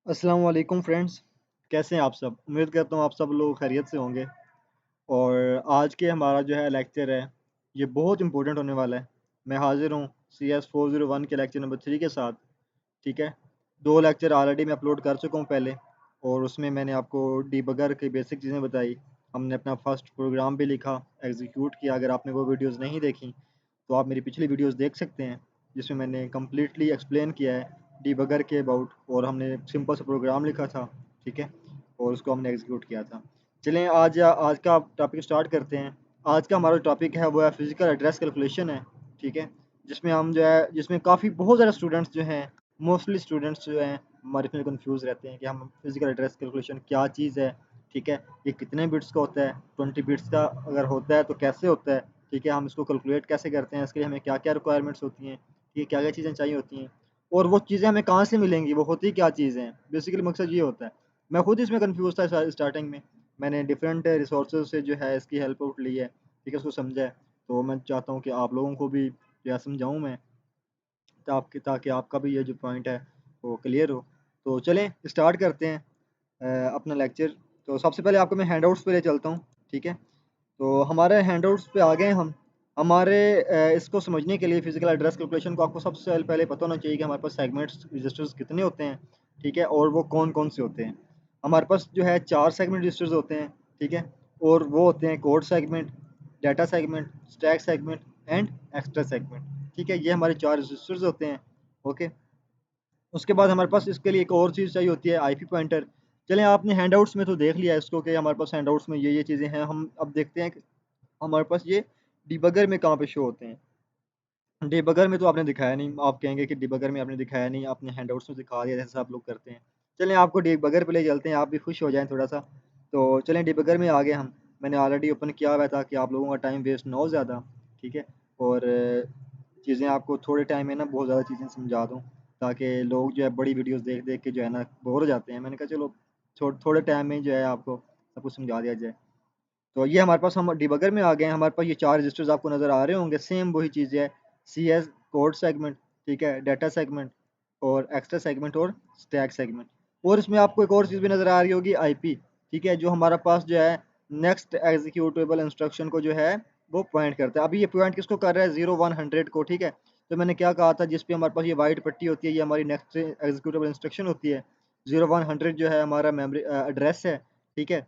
अस्सलाम वालेकुम फ्रेंड्स। कैसे हैं आप सब? उम्मीद करता हूँ आप सब लोग खैरियत से होंगे। और आज के हमारा जो है लेक्चर है, ये बहुत इम्पोर्टेंट होने वाला है। मैं हाज़िर हूँ CS 401 के लेक्चर नंबर 3 के साथ। ठीक है? 2 लेक्चर ऑलरेडी मैं अपलोड कर चुका हूँ पहले, और उसमें मैंने आपको डिबगर की बेसिक चीज़ें बताई। हमने अपना फर्स्ट प्रोग्राम भी लिखा, एग्ज़ीक्यूट किया। अगर आपने वो वीडियोज़ नहीं देखी, तो आप मेरी पिछली वीडियोज़ देख सकते हैं, जिसमें मैंने कंप्लीटली एक्सप्लेन किया है डिबगर के अबाउट, और हमने सिंपल सा प्रोग्राम लिखा था। ठीक है? और उसको हमने एग्ज़ीक्यूट किया था। चलें आज का टॉपिक स्टार्ट करते हैं। आज का हमारा टॉपिक है वो है फ़िज़िकल एड्रेस कैलकुलेशन है। ठीक है? जिसमें हम जो है जिसमें काफ़ी बहुत ज़्यादा स्टूडेंट्स जो हैं, मोस्टली स्टूडेंट्स जो हैं हमारे इसमें कन्फ्यूज़ रहते हैं कि हम फ़िज़िकल एड्रेस कैलकुलेशन क्या चीज़ है। ठीक है? ये कितने बिट्स का होता है? 20 बिट्स का अगर होता है तो कैसे होता है? ठीक है? हम इसको कैलकुलेट कैसे करते हैं? इसके लिए हमें क्या-क्या रिक्वायरमेंट्स होती हैं? ये क्या-क्या चीज़ें चाहिए होती हैं? और वो चीज़ें हमें कहाँ से मिलेंगी? वो होती क्या चीज़ें हैं? बेसिकली मकसद ये होता है। मैं खुद इसमें कन्फ्यूज़ था स्टार्टिंग में। मैंने डिफरेंट रिसोर्सेज़ से जो है इसकी हेल्प आउट ली है। ठीक है? उसको समझा है। तो मैं चाहता हूँ कि आप लोगों को भी या समझाऊँ मैं, ताकि आपका भी ये जो पॉइंट है वो क्लियर हो। तो चलें स्टार्ट करते हैं अपना लेक्चर। तो सबसे पहले आपको मैं हैंडआउट्स पे ले चलता हूँ। ठीक है? तो हमारे हैंडआउट्स पे आ गए हम। हमारे इसको समझने के लिए फ़िज़िकल एड्रेस कैलकुलेशन को आपको सबसे पहले पता होना चाहिए कि हमारे पास सेगमेंट्स रजिस्टर्स कितने होते हैं। ठीक है? और वो कौन-कौन से होते हैं। हमारे पास जो है 4 सेगमेंट रजिस्टर्स होते हैं। ठीक है? और वो होते हैं code segment, data segment, stack segment and extra segment. ठीक है? ये हमारे 4 रजिस्टर्स होते हैं। ओके? उसके बाद हमारे पास इसके लिए एक और चीज़ चाहिए होती है, आईपी पॉइंटर। चलें, आपने हैंडआउट्स में तो देख लिया है इसको कि हमारे पास हैंडआउट्स में ये चीज़ें हैं। हम अब देखते हैं कि हमारे पास ये डिबगर में कहाँ पे शो होते हैं। डिबगर में तो आपने दिखाया नहीं। आप कहेंगे कि डिबगर में आपने दिखाया नहीं, आपने हैंडआउट्स में दिखा दिया जैसे आप लोग करते हैं। चलें, आपको डिबगर पे ले चलते हैं, आप भी खुश हो जाएँ थोड़ा-सा। तो चलें, डिबगर में आ गए हम। मैंने ऑलरेडी ओपन किया हुआ था कि आप लोगों का टाइम वेस्ट ना हो ज़्यादा। ठीक है? और चीज़ें आपको थोड़े टाइम में ना बहुत ज़्यादा चीज़ें समझा दूँ, ताकि लोग जो है बड़ी वीडियोज़ देख-देख के जो है ना बोर हो जाते हैं। मैंने कहा चलो थोड़े टाइम में जो है आपको सब कुछ समझा दिया जाए। तो ये हमारे पास हम डिबगर में आ गए हैं। हमारे पास ये 4 रजिस्टर्स आपको नज़र आ रहे होंगे, सेम वही चीज़ है। सीएस कोड सेगमेंट, ठीक है, डाटा सेगमेंट और एक्स्ट्रा सेगमेंट और स्टैक सेगमेंट। और इसमें आपको एक और चीज़ भी नज़र आ रही होगी, आईपी। ठीक है? जो हमारा पास जो है नेक्स्ट एग्जीक्यूटेबल इंस्ट्रक्शन को जो है वो पॉइंट करता है। अभी ये पॉइंट किसको कर रहा है? 0, 1, 100 को। ठीक है? तो मैंने क्या कहा था, जिस पे हमारे पास ये वाइट पट्टी होती है, ये हमारी नेक्स्ट एग्जीक्यूटेबल इंस्ट्रक्शन होती है। 0, 1, 100 जो है हमारा मेमोरी एड्रेस है। ठीक है?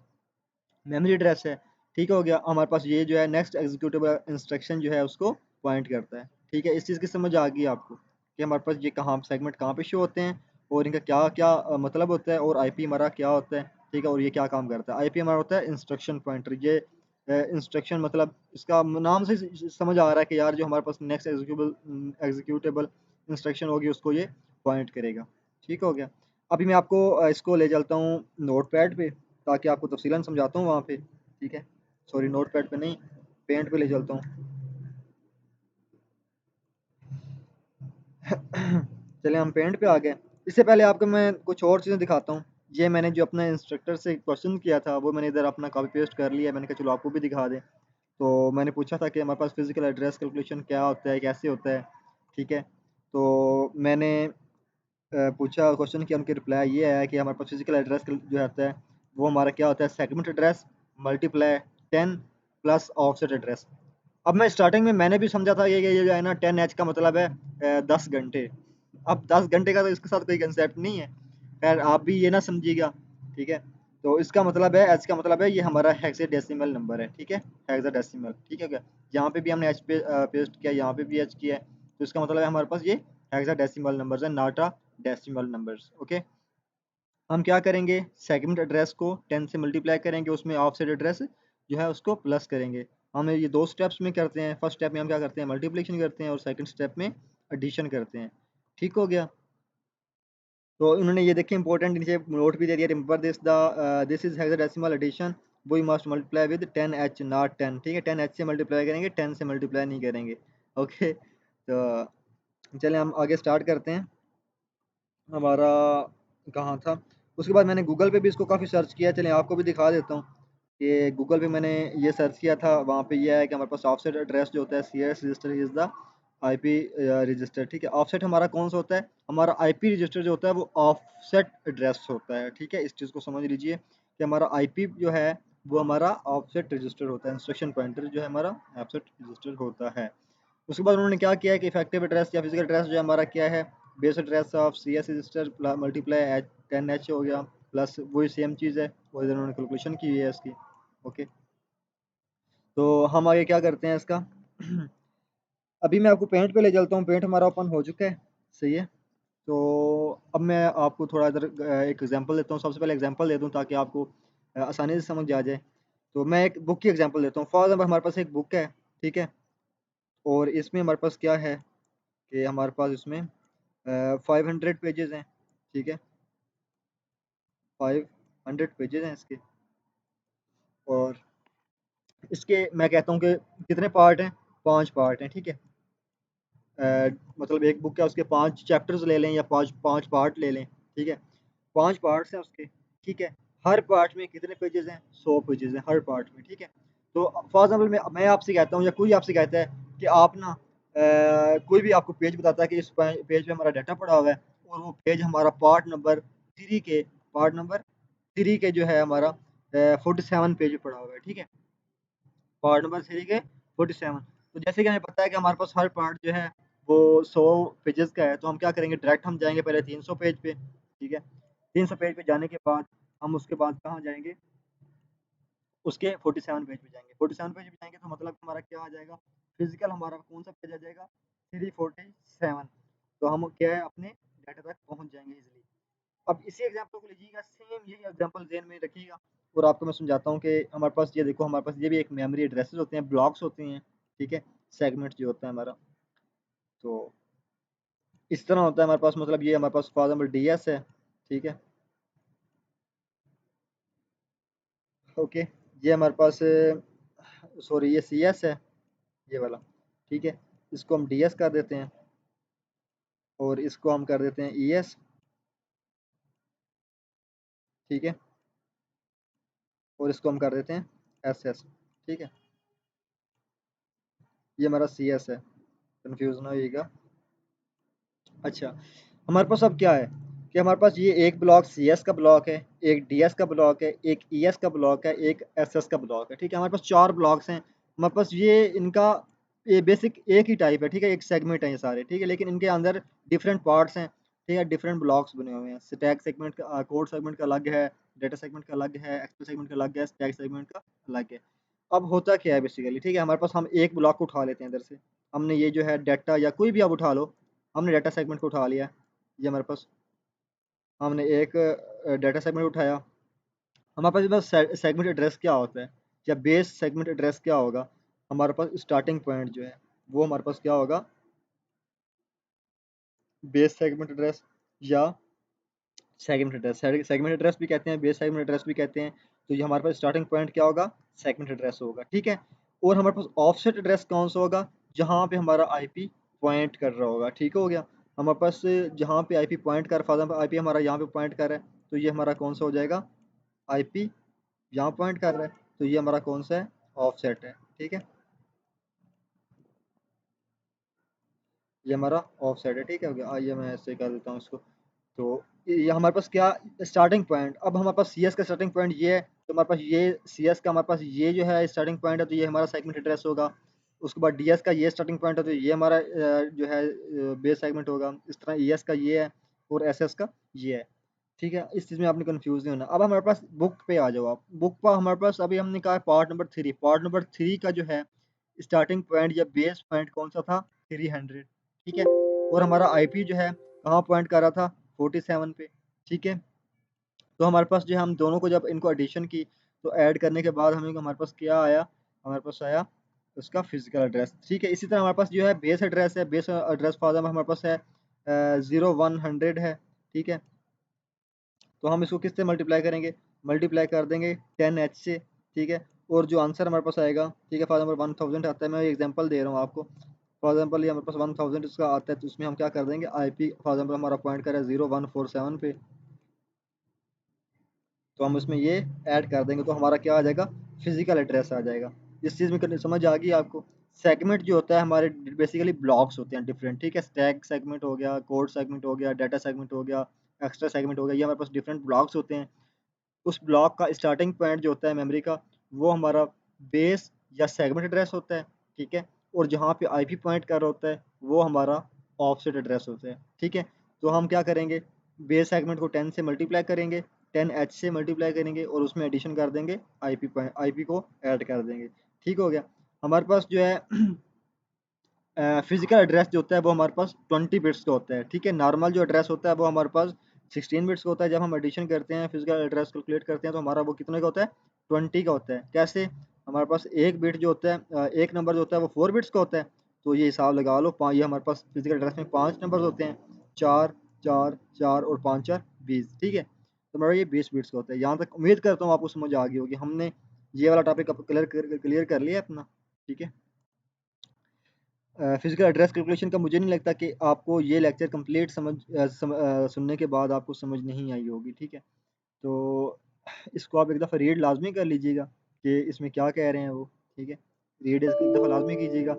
मेमोरी एड्रेस है। ठीक हो गया? हमारे पास ये जो है नेक्स्ट एग्जीक्यूटेबल इंस्ट्रक्शन जो है उसको पॉइंट करता है। ठीक है? इस चीज़ की समझ आ गई आपको कि हमारे पास ये कहाँ सेगमेंट कहाँ पे शो होते हैं, और इनका क्या-क्या मतलब होता है, और आईपी हमारा क्या होता है। ठीक है? और ये क्या काम करता है। आईपी हमारा होता है इंस्ट्रक्शन पॉइंटर। ये इंस्ट्रक्शन मतलब इसका नाम से समझ आ रहा है कि यार जो हमारे पास नेक्स्ट एग्जीक्यूटेबल इंस्ट्रक्शन होगी उसको ये पॉइंट करेगा। ठीक हो गया? अभी मैं आपको इसको ले चलता हूँ नोटपैड पे, ताकि आपको तफ़सीलन समझाता हूँ वहाँ पे। ठीक है? सॉरी, नोटपैड पे नहीं, पेंट पे ले चलता हूँ। चलिए, हम पेंट पे आ गए। इससे पहले आपको मैं कुछ और चीज़ें दिखाता हूँ। ये मैंने जो अपने इंस्ट्रक्टर से क्वेश्चन किया था, वो मैंने इधर अपना कॉपी पेस्ट कर लिया है। मैंने कहा चलो आपको भी दिखा दें। तो मैंने पूछा था कि हमारे पास फ़िज़िकल एड्रेस कैलकुलेशन क्या होता है, कैसे होता है? ठीक है? तो मैंने पूछा, क्वेश्चन किया, उनकी रिप्लाई ये आया कि हमारे पास फ़िज़िकल एड्रेस जो होता है, वो हमारा क्या होता है, segment address multiply 10 plus offset address. अब मैं स्टार्टिंग में मैंने भी समझा था ये जो है ना 10H का मतलब है 10 घंटे। अब 10 घंटे का तो इसके साथ कोई कंसेप्ट नहीं है। खैर, आप भी ये ना समझिएगा। ठीक है? तो इसका मतलब है, H का मतलब है ये हमारा हेक्साडेसिमल नंबर है। ठीक है? हेक्साडेसिमल, ठीक है क्या? यहाँ पे भी हमने H पे पेस्ट किया, यहाँ पे भी H किया है। तो इसका मतलब है हमारे पास ये हेक्साडेसिमल नंबर्स है, not a decimal numbers. Okay? हम क्या करेंगे, सेगमेंट एड्रेस को 10 से मल्टीप्लाई करेंगे, उसमें ऑफसेट एड्रेस जो है उसको प्लस करेंगे। हम ये 2 स्टेप्स में करते हैं। फर्स्ट स्टेप में हम क्या करते हैं, मल्टीप्लिकेशन करते हैं, और सेकंड स्टेप में एडिशन करते हैं। ठीक हो गया? तो उन्होंने ये देखिए इंपॉर्टेंट नीचे नोट भी दे दिया, remember this is hexadecimal addition, we must multiply with 10H not 10। ठीक है? 10H से मल्टीप्लाई करेंगे, 10 से मल्टीप्लाई नहीं करेंगे। ओके? तो चलें हम आगे स्टार्ट करते हैं। हमारा कहाँ था? उसके बाद मैंने गूगल पे भी इसको काफ़ी सर्च किया। चलें आपको भी दिखा देता हूँ कि गूगल पे मैंने ये सर्च किया था, वहाँ पे ये है कि हमारे पास ऑफसेट एड्रेस जो होता है, CS register is the IP register, ठीक है। ऑफसेट हमारा कौन सा होता है, हमारा आईपी रजिस्टर जो होता है वो ऑफसेट एड्रेस होता है, ठीक है। इस चीज़ को समझ लीजिए कि हमारा आईपी जो है वो हमारा ऑफसेट रजिस्टर होता है, इंस्ट्रक्शन पॉइंटर जो है हमारा ऑफसेट रजिस्टर होता है। उसके बाद उन्होंने क्या किया है कि इफेक्टिव एड्रेस या फिजिकल एड्रेस जो है हमारा क्या है, base address of C S register multiply H 10H हो गया, प्लस वही सेम चीज़ है, वो इधर उन्होंने कैलकुलेशन की हुई है इसकी। ओके, तो हम आगे क्या करते हैं इसका अभी मैं आपको पेंट पे ले चलता हूँ, पेंट हमारा ओपन हो चुका है, सही है। तो अब मैं आपको थोड़ा इधर एक एग्जांपल देता हूँ, सबसे पहले एग्जांपल दे दूँ ताकि आपको आसानी से समझ आ जाए। तो मैं एक बुक की एग्जांपल देता हूँ। फॉर एग्जाम्पल हमारे पास एक बुक है, ठीक है, और इसमें हमारे पास क्या है कि हमारे पास इसमें 500 पेजेस हैं, ठीक है, 500 पेजेस हैं इसके। और इसके मैं कहता हूँ कि कितने पार्ट हैं, 5 पार्ट हैं, ठीक है। मतलब एक बुक है, उसके 5 चैप्टर्स ले लें या 5 पार्ट ले लें, ठीक है। 5 पार्ट्स हैं उसके, ठीक है। हर पार्ट में कितने पेजेस हैं, 100 पेजेस हैं हर पार्ट में, ठीक है। तो फॉर एग्जाम्पल मैं आपसे कहता हूँ या कोई आपसे कहता है कि आप ना कोई भी आपको पेज बताता है कि इस पेज पे हमारा डाटा पड़ा हुआ है, और वो पेज हमारा पार्ट नंबर 3 के जो है हमारा 47 पेज पड़ा हुआ है, ठीक है। पार्ट नंबर 3 के 47। तो जैसे कि हमें पता है कि हमारे पास हर पार्ट जो है वो 100 पेजेस का है, तो हम क्या करेंगे, डायरेक्ट हम जाएंगे पहले 300 पेज पे, ठीक है। 300 पेज पे जाने के बाद हम उसके बाद कहाँ जाएंगे, उसके 47 पेज पे जाएंगे। 47 पेज पे जाएंगे तो मतलब हमारा क्या आ जाएगा, फिजिकल हमारा कौन सा पेज आ जाएगा, 347। तो हम क्या है अपने डाटा तक पहुंच जाएंगे इजिली। अब इसी एग्जांपल को लीजिएगा, सेम यही एग्जांपल ज़हन में रखिएगा, और आपको मैं समझाता हूँ कि हमारे पास ये देखो, हमारे पास ये भी एक मेमोरी एड्रेसेस होते हैं, ब्लॉक्स होते हैं, ठीक है, सेगमेंट जो होता है हमारा। तो इस तरह होता है हमारे पास, मतलब ये हमारे पास फॉर एग्जाम्पल डीएस है, ठीक है, ओके। ये हमारे पास सॉरी ये सीएस है, ये वाला, ठीक है। इसको हम डीएस कर देते हैं, और इसको हम कर देते हैं ईएस, ठीक है, और इसको हम कर देते हैं एसएस, ठीक है। ये हमारा सीएस है, कंफ्यूज ना होइएगा। अच्छा, हमारे पास अब क्या है कि हमारे पास ये एक ब्लॉक सी एस का ब्लॉक है, एक डी एस का ब्लॉक है, एक ई एस का ब्लॉक है, एक एस एस का ब्लॉक है, ठीक है। हमारे पास 4 ब्लॉक्स हैं हमारे पास, ये बेसिक एक ही टाइप है, ठीक है, एक सेगमेंट है ये सारे, ठीक है, लेकिन इनके अंदर डिफरेंट पार्ट्स हैं, ठीक है, डिफरेंट ब्लॉक्स बने हुए हैं। स्टैक सेगमेंट का कोड सेगमेंट का अलग है, डेटा सेगमेंट का अलग है, एक्सएल सेगमेंट का अलग है, स्टैक सेगमेंट का अलग है। अब होता क्या है बेसिकली, ठीक है, हमारे पास हम एक ब्लॉक को उठा लेते हैं इधर से, हमने ये जो है डाटा या कोई भी आप उठा लो, हमने डाटा सेगमेंट को उठा लिया, ये हमारे पास हमने एक डाटा सेगमेंट उठाया। हमारे पास सेगमेंट एड्रेस क्या होता है, या बेस सेगमेंट एड्रेस क्या होगा, हमारे पास स्टार्टिंग पॉइंट जो है वो हमारे पास क्या होगा, बेस सेगमेंट एड्रेस या सेगमेंट एड्रेस। सेगमेंट एड्रेस भी कहते हैं, बेस सेगमेंट एड्रेस भी कहते हैं। तो ये हमारे पास स्टार्टिंग पॉइंट क्या होगा, सेगमेंट एड्रेस होगा, ठीक है। और हमारे पास ऑफसेट एड्रेस कौन सा होगा, जहाँ पे हमारा आईपी पॉइंट कर रहा होगा, ठीक हो गया। हमारे पास जहाँ पे आईपी पॉइंट कर, फॉर एग्जाम्पल आईपी हमारा यहाँ पे पॉइंट कर रहा है, तो ये हमारा कौन सा हो जाएगा, आईपी यहाँ पॉइंट कर रहा है, तो ये हमारा कौन सा है, ऑफसेट है, ठीक है, ये हमारा ऑफसेट है, ठीक है, हो गया। आइए मैं ऐसे कर देता हूँ इसको। तो ये हमारे पास क्या, स्टार्टिंग पॉइंट, अब हमारे पास सी एस का स्टार्टिंग पॉइंट ये है, तो हमारे पास ये सी एस का हमारे पास ये जो है स्टार्टिंग पॉइंट है, तो ये हमारा सेगमेंट एड्रेस होगा। उसके बाद डी एस का ये स्टार्टिंग पॉइंट है, तो ये हमारा जो है बेस सेगमेंट होगा। इस तरह ई एस का ये है, और एस एस का ये है, ठीक है। इस चीज़ में आपने कंफ्यूज नहीं होना। अब हमारे पास बुक पे आ जाओ आप, बुक पर हमारे पास अभी हमने कहा पार्ट नंबर 3 का जो है स्टार्टिंग पॉइंट या बेस पॉइंट कौन सा था, 300, ठीक है। और हमारा आईपी जो है कहाँ पॉइंट कर रहा था, 47 पे, ठीक है। तो हमारे पास जो है हम दोनों को जब इनको एडिशन की, तो ऐड करने के बाद हमें हमारे पास क्या आया, हमारे पास आया उसका फिजिकल एड्रेस, ठीक है। इसी तरह हमारे पास जो है बेस एड्रेस है, बेस एड्रेस फॉर एग्जाम्पल हमारे पास है 0100 है, ठीक है। तो हम इसको किससे मल्टीप्लाई करेंगे, मल्टीप्लाई कर देंगे 10H से, ठीक है। और जो आंसर हमारे पास आएगा, ठीक है, फॉर एग्जाम्पल 1000 आता है, मैं एग्जांपल दे रहा हूँ आपको। फॉर एग्जाम्पल ये हमारे पास 1000 इसका आता है, तो उसमें हम क्या कर देंगे, आईपी फॉर एग्जाम्पल हमारा पॉइंट करें 0147 पे, तो हम उसमें ये ऐड कर देंगे, तो हमारा क्या आ जाएगा, फिजिकल एड्रेस आ जाएगा। इस चीज़ में समझ आ गई आपको, सेगमेंट जो होता है हमारे बेसिकली ब्लॉक्स होते हैं डिफरेंट, ठीक है? स्टैक सेगमेंट हो गया, कोड सेगमेंट हो गया, डाटा सेगमेंट हो गया, एक्स्ट्रा सेगमेंट हो गया, ये हमारे पास डिफरेंट ब्लॉक्स होते हैं। उस ब्लॉक का स्टार्टिंग पॉइंट जो होता है मेमोरी का, वो हमारा बेस या सेगमेंट एड्रेस होता है, ठीक है? और जहाँ पे आईपी पॉइंट कर रहा होता है, वो हमारा ऑफसेट एड्रेस होता है, ठीक है? तो हम क्या करेंगे, बेस सेगमेंट को 10 से मल्टीप्लाई करेंगे, 10h से मल्टीप्लाई करेंगे और उसमें एडिशन कर देंगे, आईपी को ऐड कर देंगे, ठीक हो गया? हमारे पास जो है फिजिकल एड्रेस जो होता है वो हमारे पास 20 बिट्स का होता है, ठीक है? नॉर्मल जो एड्रेस होता है वो हमारे पास 16 बिट्स का होता है। जब हम एडिशन करते हैं, फिजिकल एड्रेस कैलकुलेट करते हैं, तो हमारा वो कितने का होता है? 20 का होता है। कैसे? हमारे पास एक बिट जो होता है, एक नंबर जो होता है वो 4 बिट्स का होता है। तो ये हिसाब लगा लो, ये हमारे पास फिजिकल एड्रेस में 5 नंबर होते हैं, 4 4 4 और 5 4 20, ठीक है? तो हमारा ये 20 बिट्स का होता है। यहाँ तक उम्मीद करता हूँ आपको समझ आ गई होगी। हमने ये वाला टॉपिक क्लियर कर लिया अपना, ठीक है? फिजिकल एड्रेस कैलकुलेशन का मुझे नहीं लगता कि आपको ये लेक्चर कंप्लीट सुनने के बाद आपको समझ नहीं आई होगी, ठीक है? तो इसको आप एक दफ़ा रीड लाजमी कर लीजिएगा कि इसमें क्या कह रहे हैं वो, ठीक है? रीड इसको एक दफ़ा लाजमी कीजिएगा।